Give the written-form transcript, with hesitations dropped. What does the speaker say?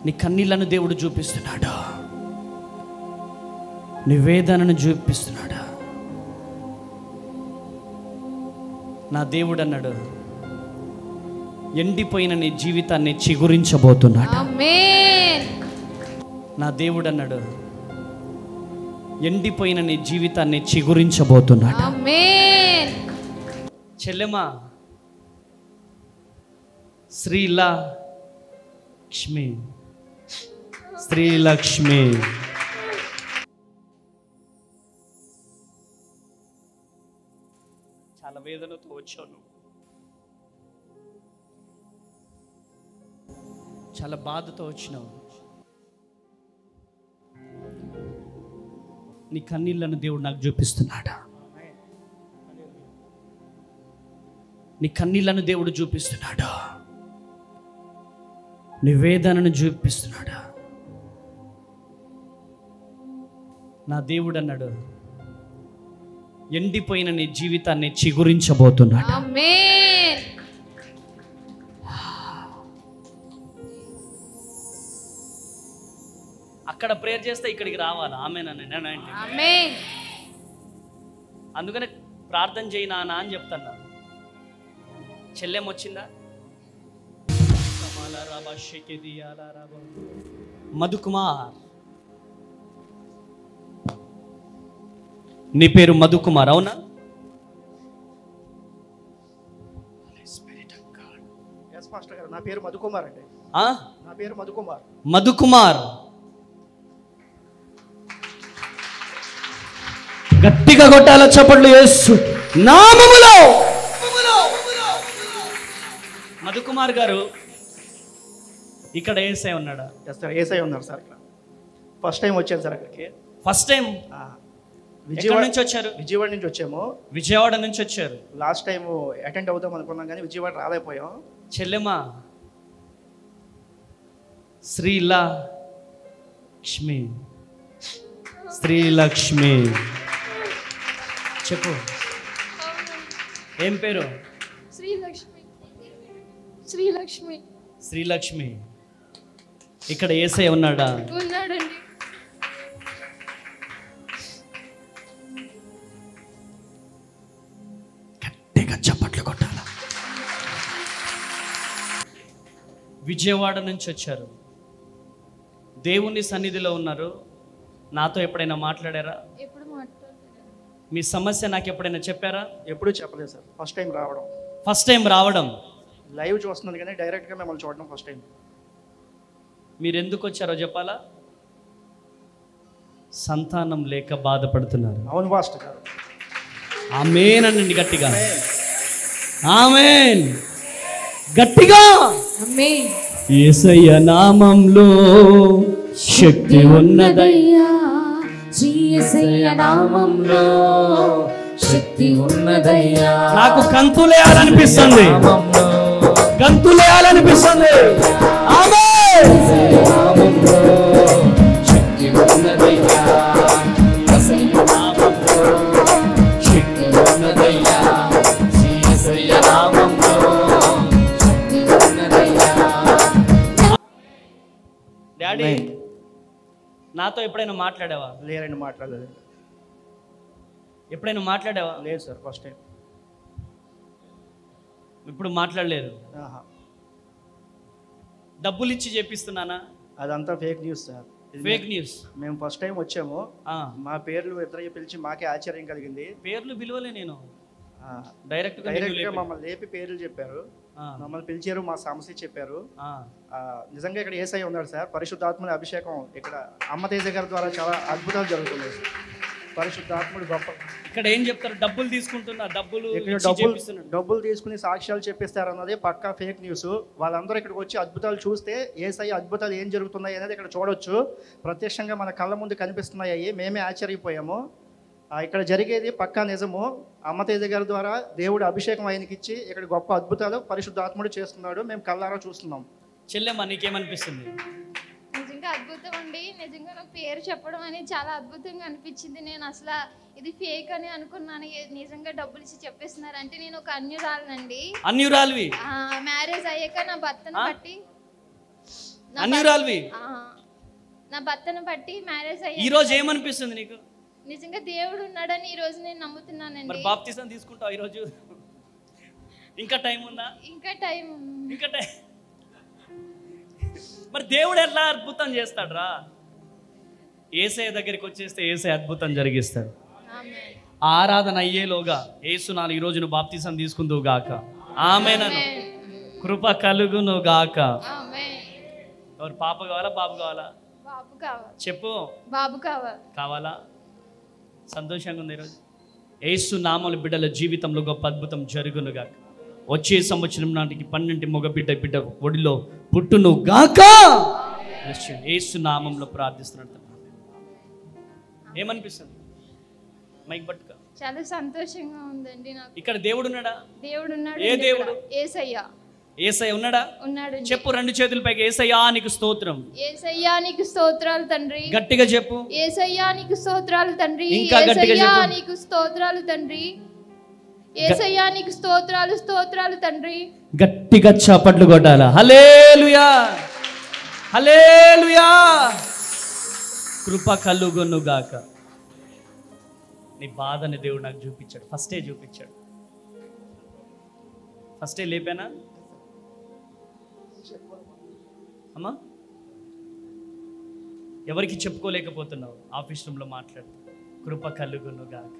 నీ కన్నీళ్లను దేవుడు చూపిస్తున్నాడు, నీ వేదనను చూపిస్తున్నాడు. నా దేవుడు అన్నాడు, ఎండిపోయిన నీ జీవితాన్ని చిగురించబోతున్నాడు. ఆమేన్. నా దేవుడు అన్నాడు, ఎండిపోయిన నీ జీవితాన్ని చిగురించబోతున్నాడు. ఆమేన్. చెల్లెమా శ్రీలక్ష్మి, శ్రీలక్ష్మి, చాలా వేదనతో వచ్చాను, చాలా బాధతో వచ్చినావు. నీ కన్నీళ్లను దేవుడు నాకు చూపిస్తున్నాడా? నీ కన్నీళ్లను దేవుడు చూపిస్తున్నాడా? నీ వేదనను చూపిస్తున్నాడా? నా దేవుడు అన్నాడు, ఎండిపోయిన నీ జీవితాన్ని చిగురించబోతున్నాడు. ఆమేన్. అక్కడ ప్రేయర్ చేస్తే ఇక్కడికి రావాలి. ఆమేనండి. ఆమేన్. అందుకనే ప్రార్థన చేయి నాన్న అని చెప్తాను. చెల్లెం వచ్చిందా? మధుకుమార్, నీ పేరు మధుకుమార్ అవునా? నా పేరు మధుకుమార్ అండి. నా పేరు మధుకుమార్. మధుకుమార్, గట్టిగా కొట్టాల చప్పట్లు యేసు నామములో. మధుకుమార్ గారు ఇక్కడ యేసయ్య ఉన్నాడా? సార్ యేసయ్య ఉన్నారు సార్. ఇక్కడ ఫస్ట్ టైం వచ్చాను సార్ అక్కడికి. ఫస్ట్ టైం విజయవాడ నుంచి వచ్చారు? విజయవాడ నుంచి వచ్చాము. విజయవాడ నుంచి వచ్చారు. లాస్ట్ టైం అటెండ్ అవుదాం అనుకున్నాం కానీ విజయవాడ రాలేకపోయాం. చెల్లెమా శ్రీలక్ష్మి, శ్రీలక్ష్మి చెప్పు, ఏం పేరు? శ్రీలక్ష్మి. శ్రీలక్ష్మి. శ్రీలక్ష్మి, ఇక్కడ యేసయ్య ఉన్నాడా? ఉన్నాడండి. గట్టిగా చప్పట్లు కొట్టాల. విజయవాడ నుంచి వచ్చారు, దేవుని సన్నిధిలో ఉన్నారు. నాతో ఎప్పుడైనా మాట్లాడారా? ఎప్పుడు మాట్లాడలేదు. మీ సమస్య నాకు ఎప్పుడైనా చెప్పారా? ఎప్పుడూ చెప్పలేదు సార్. ఫస్ట్ టైం రావడం. ఫస్ట్ టైం రావడం. లైవ్ చూస్తున్నాను కానీ డైరెక్ట్గా మిమ్మల్ని చూడడం ఫస్ట్ టైం. మీరు ఎందుకు వచ్చారో చెప్పాలా? సంతానం లేక బాధపడుతున్నారు. అవును మాస్టర్ గారు. ఆమేన్ అనండి గట్టిగా. ఆమేన్ గట్టిగా. ఆమేన్. యేసయ్య నామంలో శక్తి ఉన్నదయ్యా, యేసయ్య నామంలో శక్తి ఉన్నదయ్యా. నాకు గంతులేయాలనిపిస్తుంది, గంతులేయాలనిపిస్తుంది. ఆమేన్. యేసయ్య నామంలో శక్తి ఉన్నదయ్యా, యేసయ్య నామంలో శక్తి ఉన్నదయ్యా, యేసయ్య నామంలో శక్తి ఉన్నదయ్యా. డాడీ నాతో ఎప్పుడైనా మాట్లాడావా? లేరండి, మాట్లాడలేదు. ఎప్పుడైనా మాట్లాడావా? లేదు సార్, ఫస్ట్ టైం. ఇప్పుడు మాట్లాడలేదు. డబ్బులు ఇచ్చి చేపిస్తున్నానా? అదంతా fake news sir. Fake news. మేము ఫస్ట్ టైం వచ్చాము. మా పేర్లు ఇద్దరు పిలిచి మాకే ఆశ్చర్యం కలిగింది. పేర్లు పిలువలే, నేను డైరెక్ట్గా మమ్మల్ని లేపి పేర్లు చెప్పారు, మమ్మల్ని పిలిచారు, మా సమస్య చెప్పారు. నిజంగా ఇక్కడ యేసయ్య ఉన్నాడు సార్. పరిశుద్ధాత్మని అభిషేకం ఇక్కడ అమ్మ తేజ గారి ద్వారా చాలా అద్భుతాలు జరుగుతున్నాయి. పరిశుద్ధాత్ముడు గొప్ప. ఇక్కడ ఏం చెప్తారు? డబ్బులు తీసుకుంటున్నా, డబ్బులు తీసుకుని సాక్ష్యాలు చెప్పిస్తారు అన్నది పక్కా ఫేక్ న్యూస్. వాళ్ళందరూ ఇక్కడికి వచ్చి అద్భుతాలు చూస్తే యేసయ్య అద్భుతాలు ఏం జరుగుతున్నాయి అనేది ఇక్కడ చూడొచ్చు. ప్రత్యక్షంగా మన కళ్ళ ముందు కనిపిస్తున్నాయి. మేమే ఆశ్చర్యపోయాము. ఇక్కడ జరిగేది పక్కా నిజము. అమ్మ తేజ గారి ద్వారా దేవుడు అభిషేకం ఆయనకి ఇచ్చి ఇక్కడ గొప్ప అద్భుతాలు పరిశుద్ధాత్ముడు చేస్తున్నాడు. మేము కళ్ళారా చూస్తున్నాం. చెల్లెమ్మ నీకేమనిపిస్తుంది? నిజంగా అద్భుతం అండి. నిజంగా నా పేరు చెప్పడం అనేది చాలా అద్భుతంగా అనిపించింది. నేను అసలు ఇది ఫేక్ అని అనుకున్నాను. నిజంగా డబ్బులు ఇచ్చి చెప్పేస్తున్నారు అంటే నేను ఒక అన్యురాలనండి. అన్యురాలివి? మ్యారేజ్ అయ్యాక నా భర్తను బట్టి అన్యురాలివి. నా భర్తను బట్టి మ్యారేజ్ అయ్యి ఈ రోజు ఏమనిపిస్తుంది నీకు? నిజంగా దేవుడు ఉన్నాడని ఈ రోజు నేను నమ్ముతున్నానండి. మరి బాప్తిసం తీసుకుంటావు ఈ రోజు? ఇంకా టైం ఉందా? ఇంకా టైం. మరి దేవుడు ఎట్లా అద్భుతం చేస్తాడు రా? యేసయ్య దగ్గరికి వచ్చేస్తే యేసయ్య అద్భుతం జరిగిస్తాడు. ఆరాధన అయ్యేలోగా యేసునాలు ఈ రోజు నువ్వు బాప్తిసం తీసుకుందువు గాక. ఆమేనను. కృప కలుగును గాక. ఎవరు పాప కావాలా బాబు కావాలా? బాబు కావాలి. చెప్పు. బాబు కావాలి. కావాలా? సంతోషంగా ఉంది ఈరోజు. యేసు నామముల బిడ్డల జీవితంలో గొప్ప అద్భుతం జరుగును గాక. వచ్చే సంవత్సరం నాటికి 12 మగ బిడ్డ ఒడిలో పుట్టును గాక. యేసు నామంలో ప్రార్థిస్తున్నాడు. ఏమనిపిస్తుంది? మైక్ పట్టుకో. చాలా సంతోషంగా ఉందండి నాకు. ఇక్కడ దేవుడు ఉన్నాడా? దేవుడు ఉన్నాడు. ఏ దేవుడు? యేసయ్య. యేసయ్య ఉన్నాడా? ఉన్నాడు. చెప్పు, 2 చేతుల పైకి. యేసయ్యా నీకు స్తోత్రం. యేసయ్యా నీకు స్తోత్రాలు తండ్రి. గట్టిగా చెప్పు. యేసయ్యా నీకు స్తోత్రాలు తండ్రి. ఇంకా గట్టిగా చెప్పు. యేసయ్యా నీకు స్తోత్రాలు తండ్రి. యేసయ్యా నీకు స్తోత్రాలు స్తోత్రాలు తండ్రి. గట్టిగా చప్పట్లు కొట్టాలా? హల్లెలూయా, హల్లెలూయా. కృప కలుగును గాక. నీ బాధని దేవుడు నాకు చూపించాడు. ఫస్టే చూపించాడు. ఫస్టే లేపానా అమ్మా? ఎవరికి చెప్పుకోలేకపోతున్నావు? ఆఫీస్ రూమ్లో మాట్లాడు. కృప కలుగును గాక.